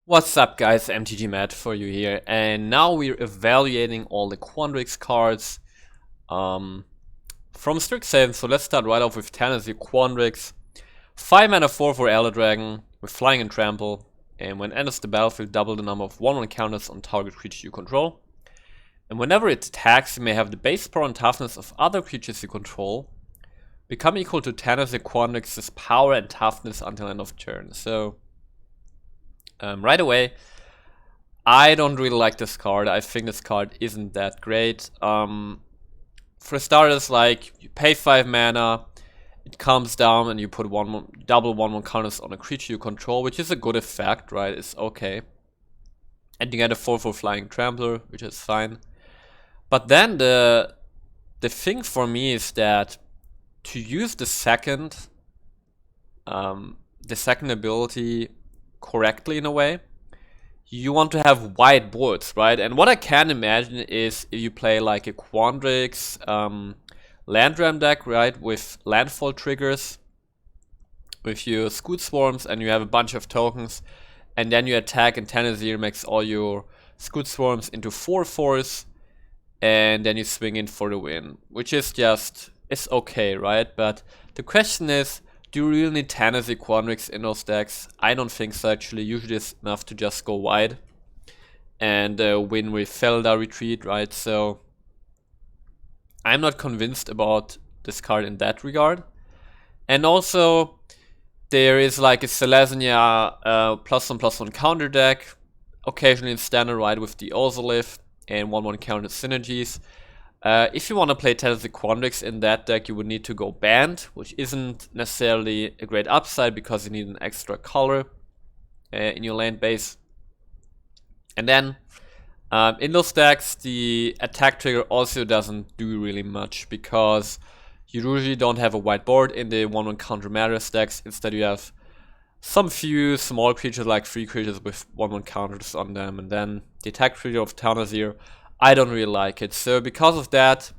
What's up guys, MTG Matt for you here, and now we're evaluating all the Quandrix cards from Strixhaven. So let's start right off with Tennessee Quandrix. 5 mana 4 Elder Dragon with Flying and Trample, and when it enters the battlefield, double the number of 1/1 counters on target creature you control. And whenever it attacks, you may have the base power and toughness of other creatures you control become equal to Tennessee Quandrix's power and toughness until end of turn. So right away, I don't really like this card. I think this card isn't that great. For starters, like, you pay 5 mana, it comes down and you put double 1/1 counters on a creature you control, which is a good effect, right? It's okay. And you get a 4/4 Flying Trampler, which is fine. But then the thing for me is that to use the second ability correctly in a way, you want to have wide boards, right? And what I can imagine is if you play like a Quandrix land ram deck, right, with landfall triggers, with your Scoot Swarms, and you have a bunch of tokens, and then you attack and Tennessee makes all your Scoot Swarms into 4/4s, and then you swing in for the win, which is just, it's okay, right? But the question is, do you really need Tennessee Quandrix in those decks? I don't think so, actually. Usually it's enough to just go wide and win with Felda Retreat, right? So I'm not convinced about this card in that regard. And also, there is like a Selesnya +1/+1 counter deck, occasionally in standard, right, with the Ozolith and 1/1 counter synergies. If you want to play Tennessee Quandrix in that deck, you would need to go Banned, which isn't necessarily a great upside because you need an extra color in your land base. And then in those decks, the attack trigger also doesn't do really much because you usually don't have a white board in the 1/1 counter Matters decks. Instead, you have some few small creatures, like 3 creatures with 1/1 counters on them, and then the attack trigger of Tennessee, I don't really like it. So because of that,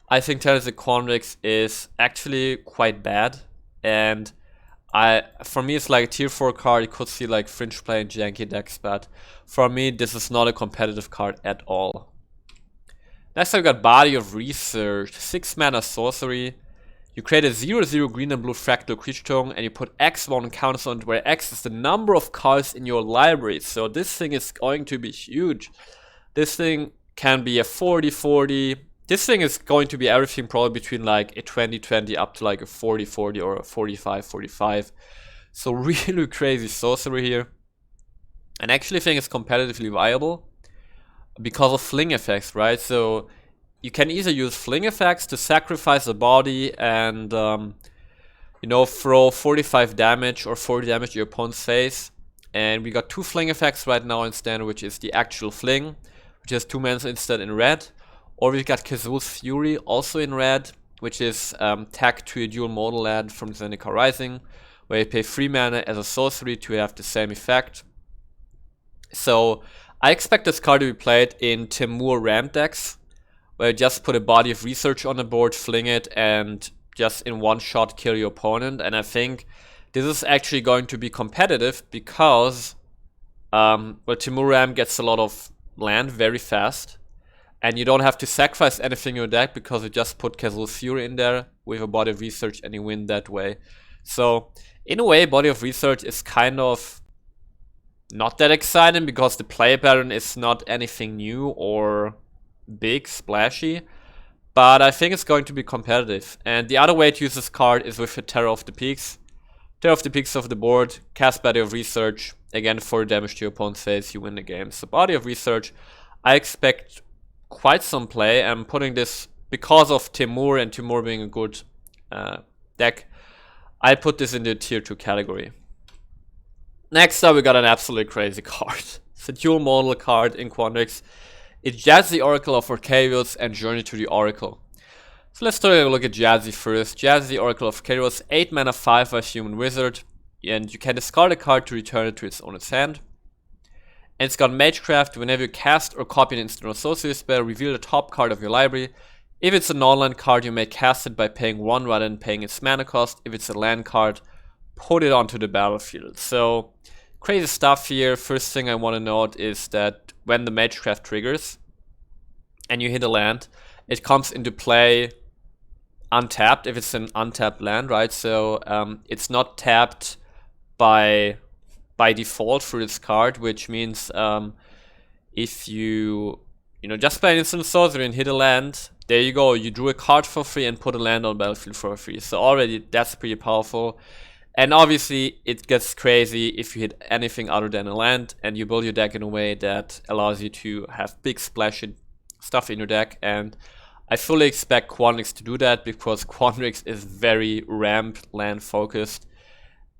I think Tennessee Quandrix is actually quite bad. And for me, it's like a tier 4 card. You could see like fringe play and janky decks, but for me, this is not a competitive card at all. Next, I've got Body of Research, 6 mana sorcery. You create a 0/0 green and blue fractal creature token, and you put X1 counters on it, where X is the number of cards in your library. So this thing is going to be huge. This thing can be a 40/40. This thing is going to be everything probably between like a 20/20 up to like a 40/40 or a 45/45. So really crazy sorcery here. And I actually think it's competitively viable because of fling effects, right? So you can either use fling effects to sacrifice a body and you know, throw 45 damage or 40 damage to your opponent's face. And we got 2 fling effects right now in standard, which is the actual fling, which has 2 mana instead in red, or we've got Kazul's Fury also in red, which is tagged to a dual modal land from Zendikar Rising, where you pay 3 mana as a sorcery to have the same effect. So I expect this card to be played in Temur Ram decks, where you just put a Body of Research on the board, fling it, and just in one shot kill your opponent. And I think this is actually going to be competitive because well, Temur Ram gets a lot of land very fast, and you don't have to sacrifice anything in your deck because you just put Kazul's Fury in there with a Body of Research and you win that way. So in a way, Body of Research is kind of not that exciting because the play pattern is not anything new or big, splashy, but I think it's going to be competitive. And the other way to use this card is with a Terror of the Peaks. Terror of the Peaks off the board, cast Body of Research, again 4 damage to your opponent's face, you win the game. So Body of Research, I expect quite some play. I'm putting this because of Temur and Temur being a good deck. I put this in the tier 2 category. Next up, we got an absolutely crazy card. It's a dual modal card in Quandrix. It's Jazzy, Oracle of Arcarius, and Journey to the Oracle. So let's take a look at Jazzy first. Jazzy, Oracle of Arcarius, 8 mana 5/5 human wizard, and you can discard a card to return it to its owner's hand. And it's got Magecraft. Whenever you cast or copy an instant or sorcery spell, reveal the top card of your library. If it's a non-land card, you may cast it by paying 1 rather than paying its mana cost. If it's a land card, put it onto the battlefield. So crazy stuff here. First thing I want to note is that when the Magecraft triggers and you hit a land, it comes into play untapped if it's an untapped land, right? So it's not tapped by default for this card, which means if you just play an instant sorcery and hit a land, there you go, you drew a card for free and put a land on the battlefield for free. So already that's pretty powerful. And obviously it gets crazy if you hit anything other than a land and you build your deck in a way that allows you to have big splash stuff in your deck. And I fully expect Quandrix to do that because Quandrix is very ramp land focused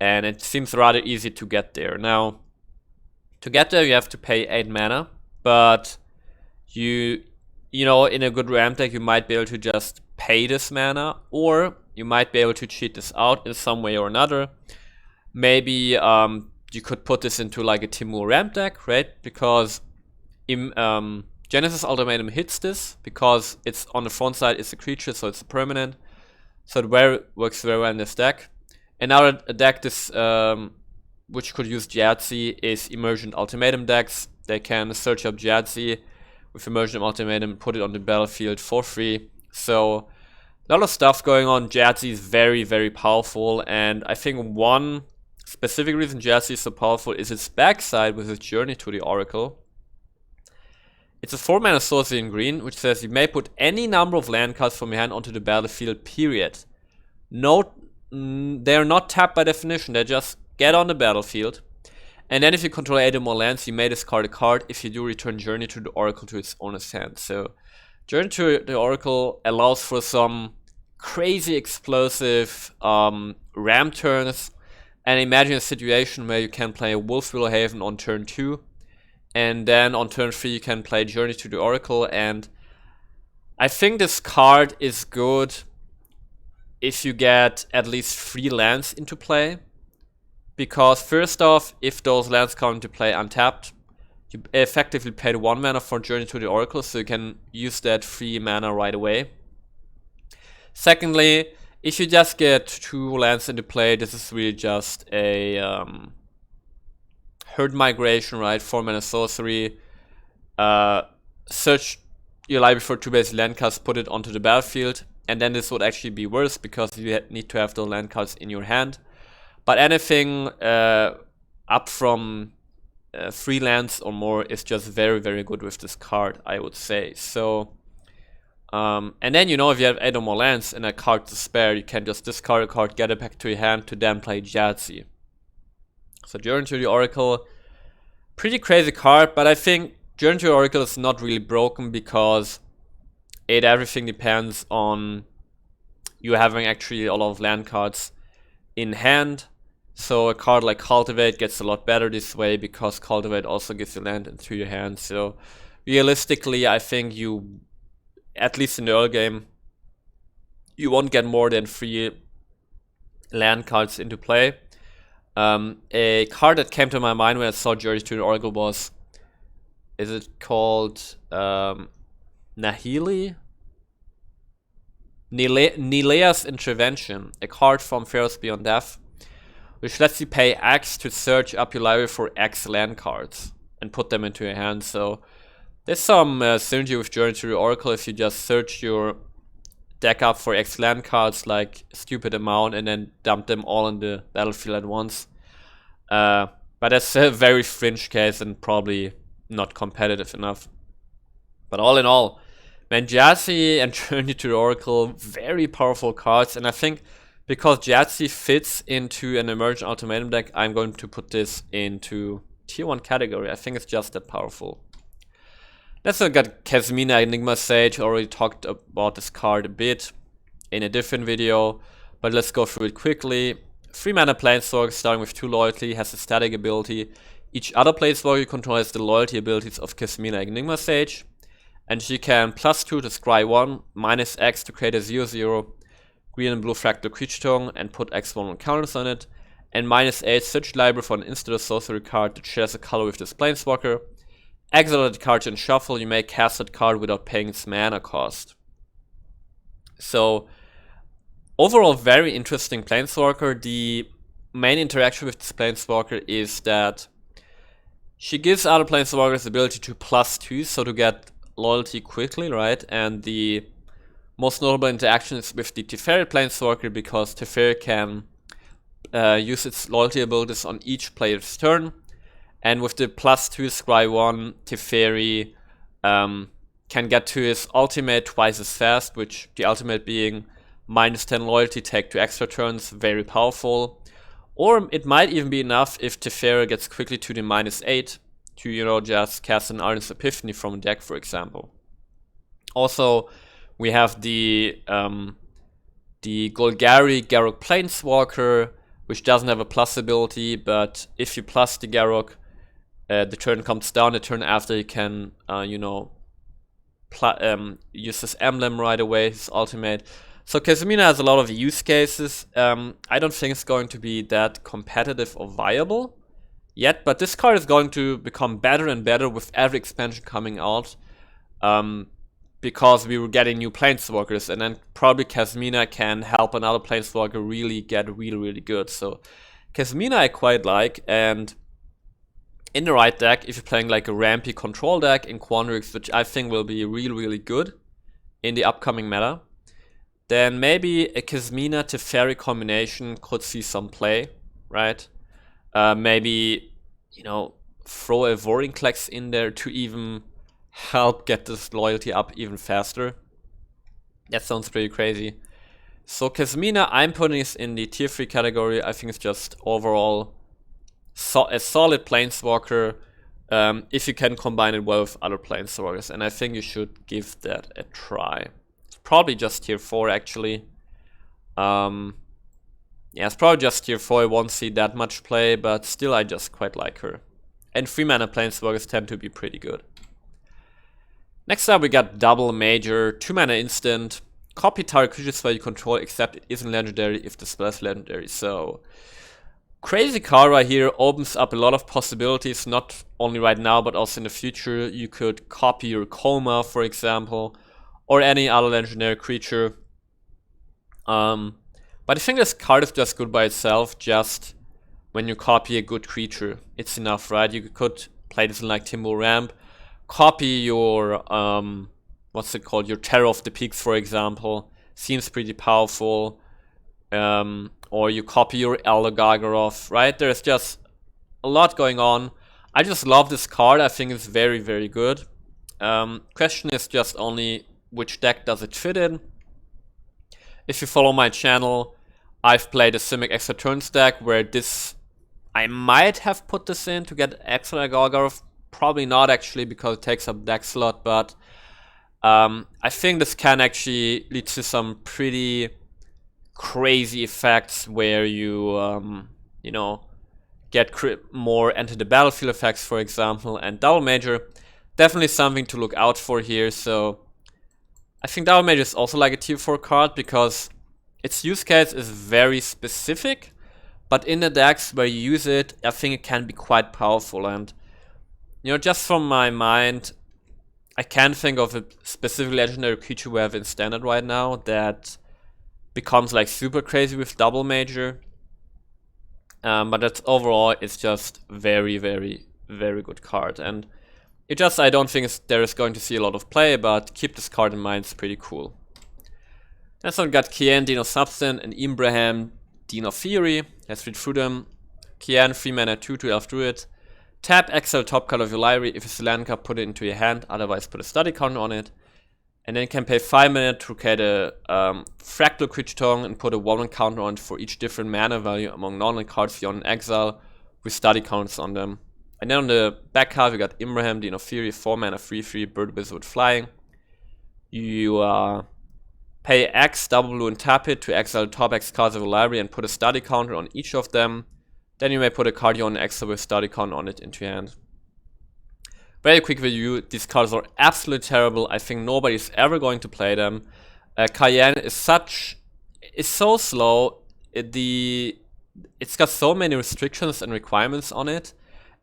and it seems rather easy to get there. Now, to get there you have to pay 8 mana, but you know, in a good ramp deck you might be able to just pay this mana, or you might be able to cheat this out in some way or another. Maybe you could put this into like a Timur ramp deck, right? Because Genesis Ultimatum hits this because it's on the front side, it's a creature, so it's a permanent. So it works very well in this deck. Another deck which could use Jazzy is Emergent Ultimatum decks. They can search up Jazzy with Emergent Ultimatum, put it on the battlefield for free. So a lot of stuff going on. Jazzy is very, very powerful, and I think one specific reason Jazzy is so powerful is its backside with its Journey to the Oracle. It's a 4-mana sorcery in green, which says you may put any number of land cards from your hand onto the battlefield, period. No, they're not tapped by definition, they just get on the battlefield. And then if you control 8 or more lands, you may discard a card. If you do, return Journey to the Oracle to its owner's hand. So Journey to the Oracle allows for some crazy explosive ramp turns. And imagine a situation where you can play Wolf's Willowhaven on turn 2. And then on turn 3 you can play Journey to the Oracle, and I think this card is good if you get at least 3 lands into play. Because first off, if those lands come into play untapped, you effectively paid 1 mana for Journey to the Oracle, so you can use that 3 mana right away. Secondly, if you just get 2 lands into play, this is really just a herd migration, right? 4-mana sorcery. Search your library for 2 basic land cards, put it onto the battlefield, and then this would actually be worse because you need to have those land cards in your hand. But anything up from 3 lands or more is just very, very good with this card, I would say. So, and then if you have 8 or more lands and a card to spare, you can just discard a card, get it back to your hand to then play Jazzy. So Journey to the Oracle, pretty crazy card, but I think Journey to the Oracle is not really broken because everything depends on you having actually a lot of land cards in hand. So a card like Cultivate gets a lot better this way because Cultivate also gives you land into your hand. So realistically, I think you, at least in the early game, you won't get more than 3 land cards into play. A card that came to my mind when I saw Journey to the Oracle was, is it called Nahili? Nilea's Intervention, a card from Pharaohs Beyond Death, which lets you pay X to search up your library for X land cards and put them into your hand. So there's some synergy with Journey to the Oracle if you just search your deck up for X land cards, like a stupid amount, and then dump them all on the battlefield at once. But that's a very fringe case and probably not competitive enough. But all in all, man, Jazzy and Journey to the Oracle, very powerful cards, and I think because Jazzy fits into an Emergent Ultimatum deck, I'm going to put this into tier 1 category. I think it's just that powerful. Let's look at Kasmina, Enigma Sage. I already talked about this card a bit in a different video, but let's go through it quickly. 3 mana Planeswalker starting with 2 loyalty, has a static ability. Each other Planeswalker you control has the loyalty abilities of Kasmina, Enigma Sage. And she can +2 to scry 1, -X to create a 0/0 green and blue fractal creature token and put X1 on counters on it. And -8, search library for an instant or sorcery card that shares a color with this Planeswalker. Exile that card and shuffle, you may cast that card without paying its mana cost. So, overall very interesting Planeswalker. The main interaction with this Planeswalker is that She gives other planeswalkers the ability to +2, so to get loyalty quickly, right? And the most notable interaction is with the Teferi planeswalker, because Teferi can use its loyalty abilities on each player's turn. And with the +2 Scry 1, Teferi can get to his ultimate twice as fast, which the ultimate being -10 loyalty, take 2 extra turns, very powerful. Or it might even be enough if Teferi gets quickly to the -8 to, you know, just cast an Arden's Epiphany from a deck, for example. Also, we have the Golgari Garruk Planeswalker, which doesn't have a plus ability, but if you plus the Garruk, the turn comes down. The turn after, he can, you know, use his emblem right away, his ultimate. So Kasmina has a lot of use cases. I don't think it's going to be that competitive or viable yet, but this card is going to become better and better with every expansion coming out, because we were getting new planeswalkers, and then probably Kasmina can help another planeswalker really get really good. So Kasmina I quite like, and in the right deck, if you're playing like a rampy control deck in Quandrix, which I think will be really good in the upcoming meta, then maybe a Kasmina Teferi combination could see some play, right? Maybe, you know, throw a Vorinclex in there to even help get this loyalty up even faster. That sounds pretty crazy. So Kasmina, I'm putting this in the tier 3 category. I think it's just overall a solid planeswalker, if you can combine it well with other planeswalkers, and I think you should give that a try. Probably just tier 4 actually. Yeah, it's probably just tier 4. I won't see that much play, but still I just quite like her. And 3-mana planeswalkers tend to be pretty good. Next up we got double major, 2-mana instant. Copy target creature spell you control, except it isn't legendary if the spell is legendary. So crazy card right here, opens up a lot of possibilities, not only right now but also in the future. You could copy your Coma, for example, or any other legendary creature. But I think this card is just good by itself. Just when you copy a good creature, it's enough, right? You could play this in like Timber Ramp, copy your what's it called, your Terror of the Peaks, for example. Seems pretty powerful. Or you copy your Elder Gargaroth, right? There's just a lot going on. I just love this card. I think it's very good. Question is just only which deck does it fit in. If you follow my channel, I've played a Simic Extra Turns deck where this, I might have put this in to get extra Gargaroth. Probably not actually, because it takes up deck slot, but I think this can actually lead to some pretty crazy effects where you, you know, get more enter the battlefield effects, for example. And double major, definitely something to look out for here. So I think double major is also like a tier 4 card, because its use case is very specific, but in the decks where you use it, I think it can be quite powerful. And, you know, just from my mind, I can't think of a specific legendary creature we have in standard right now that becomes like super crazy with double major. But that's overall, it's just very good card. And it just, I don't think there is going to see a lot of play, but keep this card in mind, it's pretty cool. Next one, got Kian, Dino Substance, and Imbraham, Dino Fury. Let's read through them. Kian, 3-mana, 2/2 Elf Druid. Tap, exile top card of your library. If it's a land card, put it into your hand, otherwise put a study counter on it. And then you can pay 5 mana to create a fractal creature token and put a 1/1 counter on it for each different mana value among non-land cards beyond exile with study counters on them. And then on the back half, you got Imbraham, Dino Fury, 4-mana, 3/3, Bird Wizard with Flying. You pay X, double blue, and tap it to exile the top X cards of the library and put a study counter on each of them. Then you may put a card you want to exile with study counter on it into your hand. Very quick review, these cards are absolutely terrible. I think nobody's ever going to play them. Cayenne is so slow. It's got so many restrictions and requirements on it,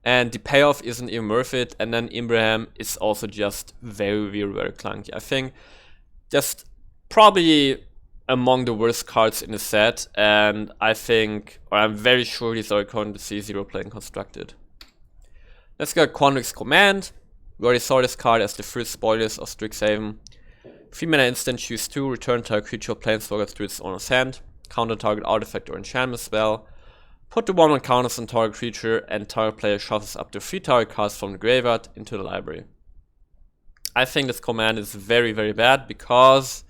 and the payoff isn't even worth it. And then Imbraham is also just very clunky. I think just probably among the worst cards in the set, and I think, or I'm very sure these are going to see 0 playing constructed. Let's go Quandrix Command. We already saw this card as the first spoilers of Strixhaven. 3 mana instant, choose 2, return target creature or planeswalker to its owner's hand. Counter target artifact or enchantment spell. Put the 1/1 counters on target creature, and target player shuffles up to 3 target cards from the graveyard into the library. I think this command is very, very bad because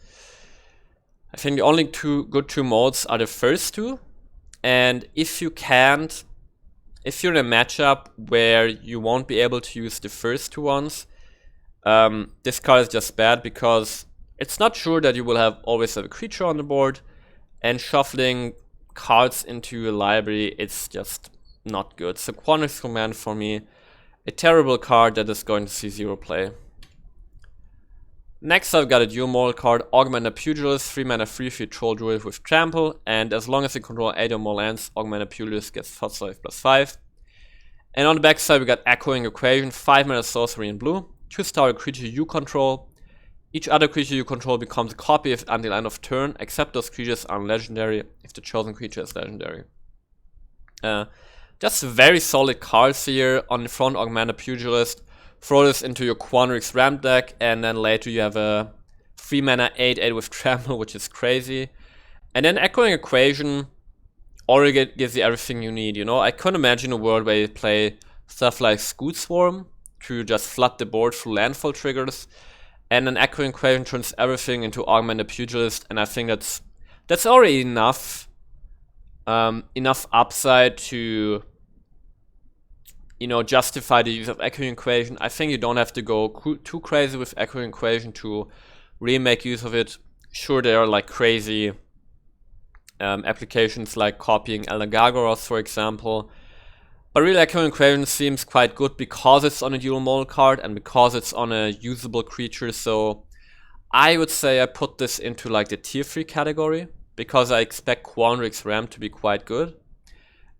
I think the only two modes are the first two. And if you're in a matchup where you won't be able to use the first two ones, this card is just bad because it's not sure that you will always have a creature on the board, and shuffling cards into a library, it's just not good. So Quandrix Command for me, a terrible card that is going to see 0 play. Next I've got a dual model card, Augmented Pugilist, 3 mana 3/3 Troll Druid with Trample, and as long as you control 8 or more lands, Augmented Pugilist gets +5/+5. And on the back side we got Echoing Equation, 5 mana sorcery in blue, choose target creature you control. Each other creature you control becomes a copy of until end of turn, except those creatures are legendary if the chosen creature is legendary. Just very solid cards here. On the front, Augmented Pugilist. Throw this into your Quandrix ramp deck, and then later you have a 3 mana 8/8 with Trample, which is crazy. And then Echoing Equation already gives you everything you need, you know? I couldn't imagine a world where you play stuff like Scoot Swarm to just flood the board through landfall triggers. And then Echoing Equation turns everything into Augmented Pugilist, and I think that's already enough upside to, you know, justify the use of Echoing Equation. I think you don't have to go too crazy with Echoing Equation to really make use of it. Sure, there are like crazy applications like copying Elder Gargoyles, for example. But really, Echoing Equation seems quite good because it's on a dual model card and because it's on a usable creature. So I would say I put this into like the tier 3 category because I expect Quandrix Ramp to be quite good.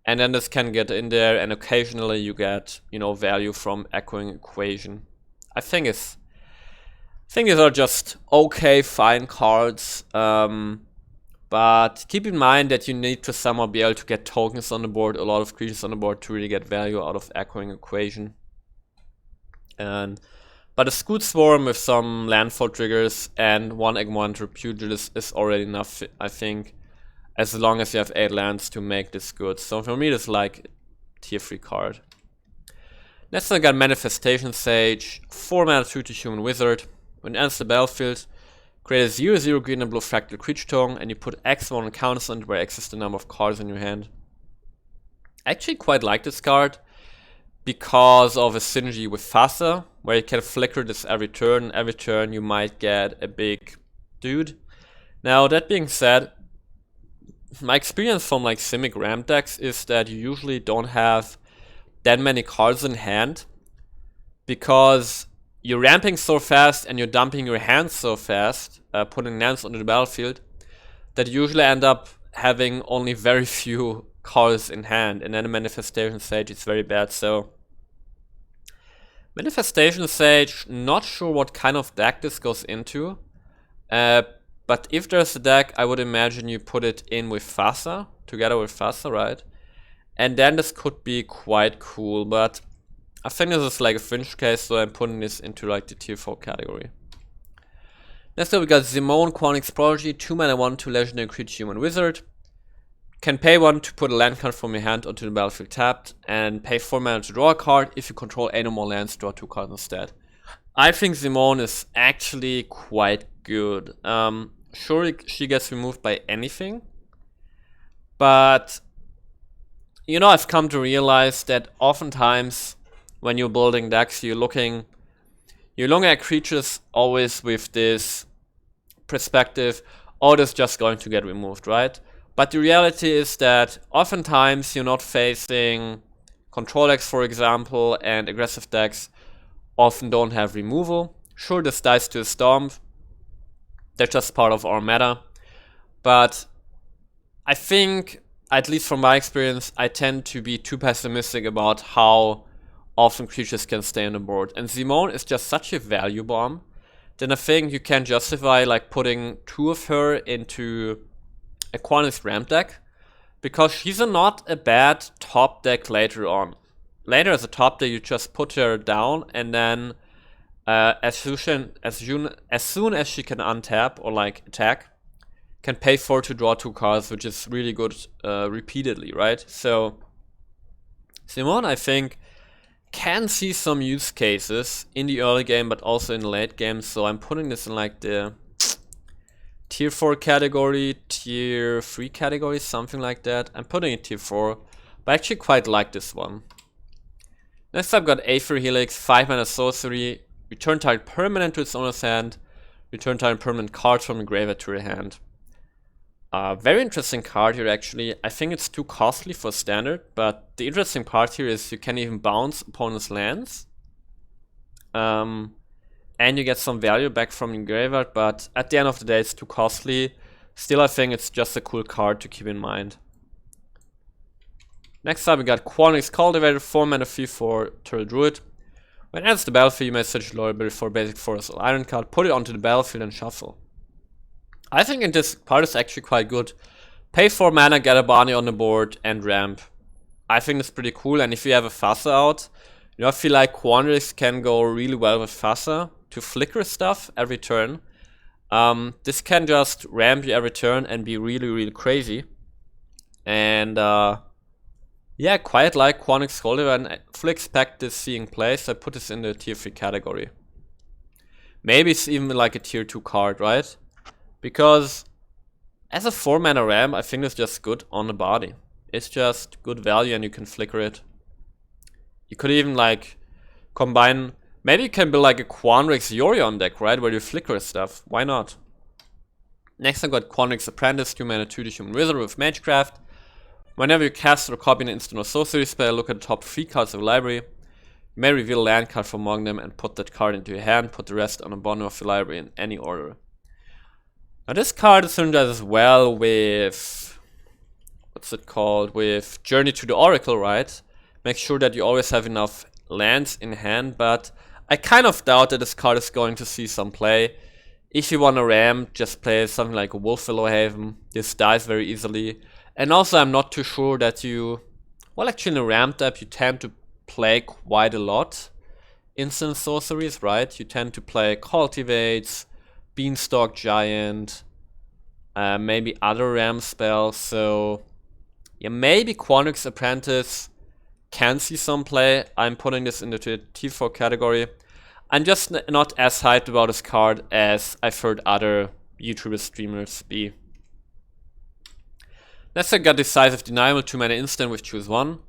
And then this can get in there, and occasionally you get, you know, value from Echoing Equation. I think these are just okay, fine cards. But keep in mind that you need to somehow be able to get tokens on the board, a lot of creatures on the board, to really get value out of Echoing Equation. But a Scoot Swarm with some landfall triggers and 1 Augmented Pugilist is already enough, I think, as long as you have 8 lands to make this good. So for me, this is like a tier 3 card. Next I got Manifestation Sage, 4 mana 2/2 Human Wizard. When it enters the battlefield, create a 0/0 green and blue fractal creature token, and you put X1 on counters on it, where X is the number of cards in your hand. I actually quite like this card because of a synergy with Fasa, where you can flicker this every turn. Every turn you might get a big dude. Now that being said, my experience from like Simic ramp decks is that you usually don't have that many cards in hand because you're ramping so fast and you're dumping your hands so fast, putting lands onto the battlefield, that you usually end up having only very few cards in hand, and then the Manifestation Sage is very bad. So Manifestation Sage, not sure what kind of deck this goes into, but if there's a deck, I would imagine you put it in with Fasa, together with Fasa, right? And then this could be quite cool, but I think this is like a fringe case, so I'm putting this into like the tier 4 category. Next up we got Symone, Quandrix Prodigy, 2 mana 1/2 legendary creature Human Wizard. Can pay 1 to put a land card from your hand onto the battlefield tapped, and pay 4 mana to draw a card. If you control 8 or more lands, draw 2 cards instead. I think Symone is actually quite good. Sure, she gets removed by anything, but you know, I've come to realize that oftentimes when you're building decks, you're looking at creatures always with this perspective, oh, this is just going to get removed, right? But the reality is that oftentimes you're not facing control decks, for example, and aggressive decks often don't have removal. Sure, this dies to a Stomp. That's just part of our meta. But I think, at least from my experience, I tend to be too pessimistic about how often creatures can stay on the board. And Symone is just such a value bomb, then I think you can justify like putting 2 of her into a Quandrix ramp deck, because she's not a bad top deck later on. later as a top deck, you just put her down, and then as soon as she can untap or like attack, can pay 4 to draw 2 cards, which is really good repeatedly, right? So Symone, I think, can see some use cases in the early game, but also in the late game. So I'm putting this in like the tier 4 category, tier 3 category, something like that. I'm putting it tier 4, but I actually quite like this one. Next I've got Aether Helix, 5 mana sorcery, return target permanent to its owner's hand, return target permanent card from the graveyard to your hand. Very interesting card here actually. I think it's too costly for standard, but the interesting part here is you can even bounce opponent's lands. And you get some value back from your graveyard, but at the end of the day it's too costly. Still, I think it's just a cool card to keep in mind. Next up we got Quandrix Cultivator, 4 mana 3/4 Turtle Druid. When it enters the battlefield, you may search your library for a basic forest or iron card, put it onto the battlefield and shuffle. I think in this part is actually quite good. Pay 4 mana, get a bounty on the board, and ramp. I think it's pretty cool, and if you have a Fuzzer out, you know, I feel like Quandrix can go really well with Fuzzer to flicker stuff every turn. This can just ramp you every turn and be really, really crazy. And yeah, quite like Quandrix Cultivator, and I fully expect this seeing play, so I put this in the tier 3 category. Maybe it's even like a tier 2 card, right? Because as a 4 mana ramp, I think it's just good on the body. It's just good value and you can flicker it. You could even like combine, maybe you can build like a Quandrix Yorion deck, right? Where you flicker stuff. Why not? Next I got Quandrix Apprentice, 2 mana 2 Human Wizard with Magecraft. Whenever you cast or copy an instant or sorcery spell, look at the top 3 cards of the library. You may reveal a land card from among them and put that card into your hand, put the rest on the bottom of the library in any order. Now this card is synergizes well with, what's it called, with Journey to the Oracle, right? Make sure that you always have enough lands in hand, but I kind of doubt that this card is going to see some play. If you want to ramp, just play something like a Wolf Haven. This dies very easily. And also I'm not too sure that you, well actually in a ramped up you tend to play quite a lot instant sorceries, right? You tend to play Cultivates, Beanstalk Giant, maybe other ramp spells, so yeah, maybe Quandrix Apprentice can see some play. I'm putting this into the T4 category. I'm just not as hyped about this card as I've heard other YouTuber streamers be. Next I got Decisive Denial, 2 mana instant with choose 1.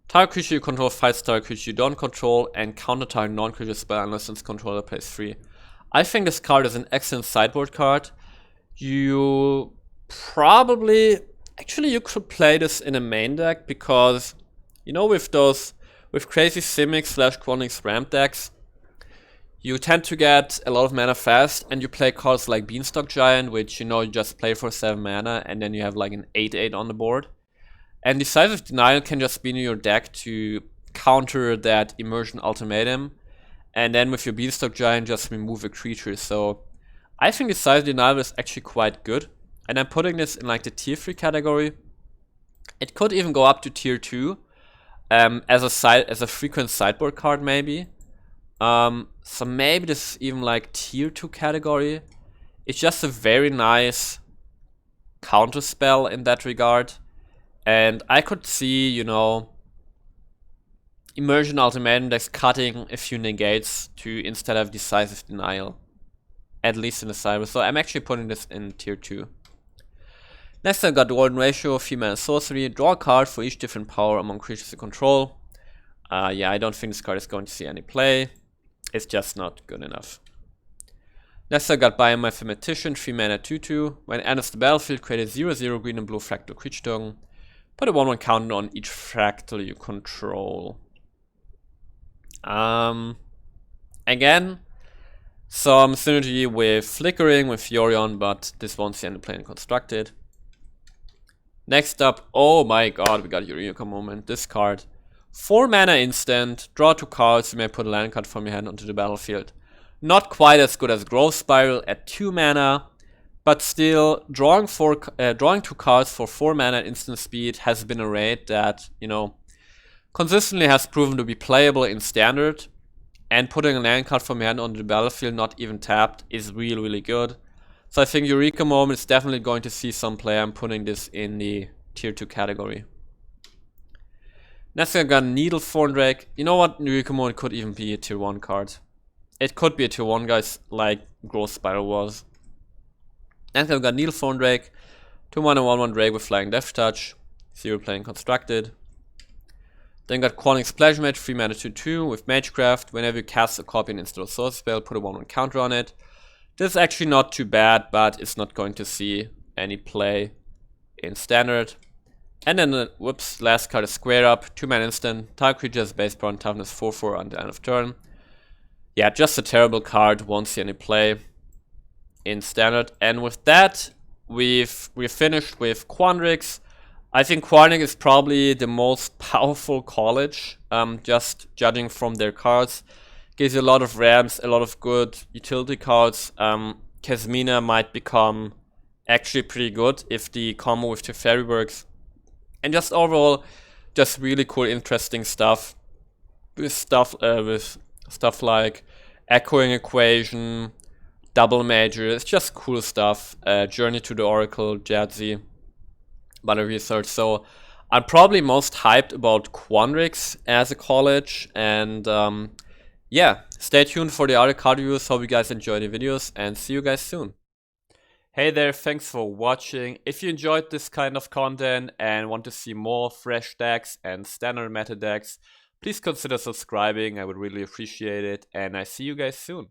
Target creature you control fights target creature you don't control, and counter target non-creature spell unless its controller plays 3. I think this card is an excellent sideboard card. You probably, actually you could play this in a main deck, because, you know, with crazy Simic / Quandrix ramp decks, you tend to get a lot of mana fast, and you play cards like Beanstalk Giant, which, you know, you just play for 7 mana, and then you have like an 8/8 on the board. And Decisive Denial can just be in your deck to counter that Immersion Ultimatum, and then with your Beanstalk Giant just remove a creature. So I think Decisive Denial is actually quite good, and I'm putting this in like the tier 3 category. It could even go up to tier 2 as a frequent sideboard card maybe. So maybe this is even like tier 2 category. It's just a very nice counter spell in that regard. And I could see, you know, Immersion Ultimatum decks cutting a few negates to instead of Decisive Denial. At least in the cyber. So I'm actually putting this in tier 2. Next I got Golden Ratio, 3 mana sorcery. Draw a card for each different power among creatures you control. Yeah, I don't think this card is going to see any play. It's just not good enough. Next I got Biomathematician, 3 mana 2/2. When it enters the battlefield, create a 0/0 green and blue fractal creature token. Put a 1/1 counter on each fractal you control. Again, some synergy with Flickering, with Yorion, but this won't see any play constructed. Next up, oh my god, we got Eureka Moment. This card. 4 mana instant, draw 2 cards, you may put a land card from your hand onto the battlefield. Not quite as good as Growth Spiral at 2 mana, but still, drawing 2 cards for 4 mana instant speed has been a raid that, you know, consistently has proven to be playable in Standard, and putting a land card from your hand onto the battlefield not even tapped is really, really good. So I think Eureka Moment is definitely going to see some play. I'm putting this in the tier 2 category. Next I got Needlethorn Drake. You know what, Eureka Moment could even be a tier 1 card. It could be a tier 1, guys, like Growth Spiral was. Next I've got Needlethorn Drake. 2-1 and 1-1 Drake with Flying Death Touch. 0 playing Constructed. Then got Quandrix Splashmate, 3 mana 2-2 with Magecraft. Whenever you cast a copy and install a source spell, put a 1-1 counter on it. This is actually not too bad, but it's not going to see any play in Standard. And then the last card is Square Up, 2 mana instant. Target creature has base power and toughness 4/4 on the end of turn. Yeah, just a terrible card, won't see any play in Standard. And with that, we're finished with Quandrix. I think Quandrix is probably the most powerful college, just judging from their cards. Gives you a lot of ramps, a lot of good utility cards. Kasmina might become actually pretty good if the combo with Teferi works. And just overall, just really cool, interesting stuff. With stuff like Echoing Equation, Double Major, it's just cool stuff. Journey to the Oracle, Jazzy, Battle Research. So I'm probably most hyped about Quandrix as a college. And yeah, stay tuned for the other card reviews. Hope you guys enjoy the videos and see you guys soon. Hey there, thanks for watching. If you enjoyed this kind of content and want to see more fresh decks and standard meta decks, please consider subscribing. I would really appreciate it. And I see you guys soon.